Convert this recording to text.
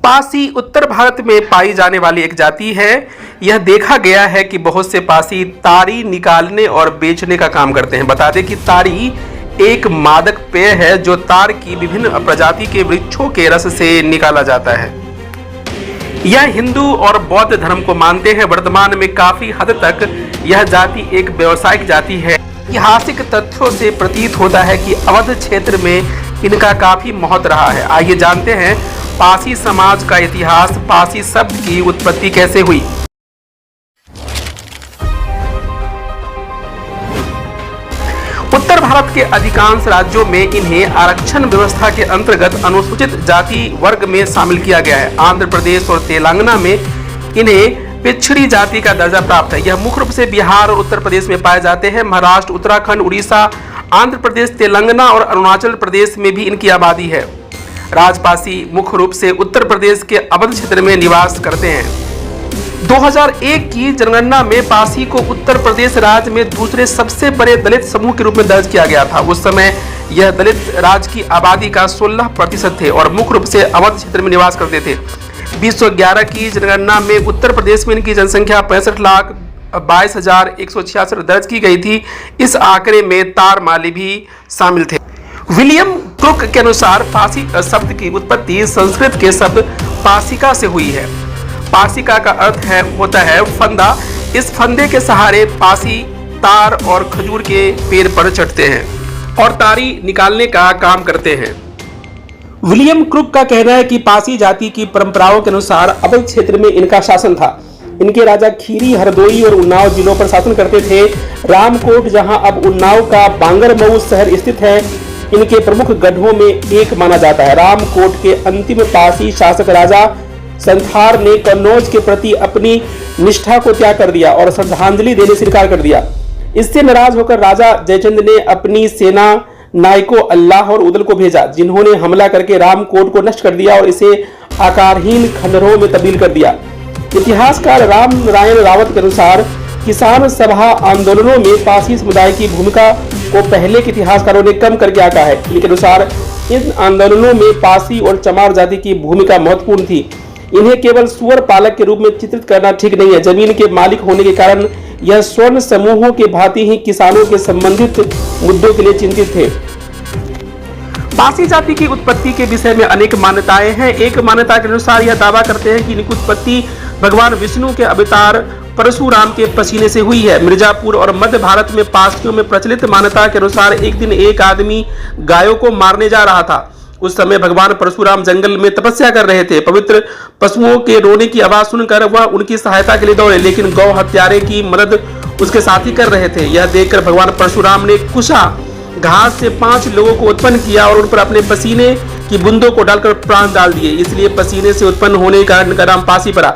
पासी उत्तर भारत में पाई जाने वाली एक जाति है। यह देखा गया है कि बहुत से पासी ताड़ी निकालने और बेचने का काम करते हैं। बता दें कि ताड़ी एक मादक पेय है जो ताड़ की विभिन्न प्रजाति के वृक्षों के रस से निकाला जाता है। यह हिंदू और बौद्ध धर्म को मानते हैं। वर्तमान में काफी हद तक यह जाति एक व्यावसायिक जाति है। ऐतिहासिक तथ्यों से प्रतीत होता है कि अवध क्षेत्र में इनका काफी महत्व रहा है। आइए जानते हैं पासी समाज का इतिहास। पासी शब्द की उत्पत्ति कैसे हुई। उत्तर भारत के अधिकांश राज्यों में इन्हें आरक्षण व्यवस्था के अंतर्गत अनुसूचित जाति वर्ग में शामिल किया गया है। आंध्र प्रदेश और तेलंगाना में इन्हें पिछड़ी जाति का दर्जा प्राप्त है। यह मुख्य रूप से बिहार और उत्तर प्रदेश में पाए जाते हैं। महाराष्ट्र, उत्तराखंड, उड़ीसा, आंध्र प्रदेश, तेलंगाना और अरुणाचल प्रदेश में भी इनकी आबादी है। राजपासी मुख्य रूप से उत्तर प्रदेश के अवध क्षेत्र में निवास करते हैं। 2001 की जनगणना में पासी को उत्तर प्रदेश राज्य में दूसरे सबसे बड़े दलित समूह के रूप में दर्ज किया गया था। उस समय यह दलित राज्य की आबादी का 16% थे और मुख्य रूप से अवध क्षेत्र में निवास करते थे। 2011 की जनगणना में उत्तर प्रदेश में इनकी जनसंख्या 65,22,166 दर्ज की गई थी। इस आंकड़े में तार माली भी शामिल थे। विलियम क्रुक के अनुसार पासी शब्द की उत्पत्ति संस्कृत के शब्द पासिका से हुई है। पासिका का अर्थ होता है फंदा। इस फंदे के सहारे पासी तार और खजूर के पेड़ पर चढ़ते हैं और ताड़ी निकालने का काम करते हैं। विलियम क्रुक का कहना है कि पासी जाति की परंपराओं के अनुसार अवध क्षेत्र में इनका शासन था। इनके राजा खीरी, हरदोई और उन्नाव जिलों पर शासन करते थे। रामकोट, जहां अब उन्नाव का बांगरमऊ शहर स्थित है, इनके प्रमुख गढ़ों में एक माना जाता है। रामकोट के अंतिम पासी शासक राजा संथार ने कन्नौज के प्रति अपनी निष्ठा को त्याग कर दिया और श्रद्धांजलि देने से इनकार कर दिया। इससे नाराज होकर राजा जयचंद ने अपनी सेना नायकों अल्लाह और उदल को भेजा, जिन्होंने हमला करके रामकोट को नष्ट कर दिया और इसे आकारहीन खंडरों में तब्दील कर दिया। इतिहासकार राम नारायण रावत के अनुसार किसान सभा आंदोलनों में पासी समुदाय की भूमिका को पहले के इतिहासकारों ने कम करके आंका है। इनके अनुसार इन आंदोलनों में पासी और चमार जाति की भूमिका महत्वपूर्ण थी। इन्हें केवल सुअर पालक के रूप में चित्रित करना ठीक नहीं है। जमीन के मालिक होने के कारण यह स्वर्ण समूहों के भांति ही किसानों के संबंधित मुद्दों के लिए चिंतित थे। पासी जाति की उत्पत्ति के विषय में अनेक मान्यताएं हैं। एक मान्यता के अनुसार यह दावा करते हैं कि इनकी उत्पत्ति भगवान विष्णु के अवतार परशुराम के पसीने से हुई है। मिर्जापुर और मध्य भारत में पासियों में प्रचलित मान्यता के अनुसार एक दिन एक आदमी गायों को मारने जा रहा था। उस समय भगवान परशुराम जंगल में तपस्या कर रहे थे। पवित्र पशुओं के रोने की आवाज सुनकर वह उनकी सहायता के लिए दौड़े, लेकिन गौ हत्यारे की मदद उसके साथी कर रहे थे। यह देखकर भगवान परशुराम ने कुशा घास से 5 लोगों को उत्पन्न किया और उन पर अपने पसीने की बूंदों को डालकर प्राण डाल दिए। इसलिए पसीने से उत्पन्न होने के कारण इनका नाम पासी पड़ा।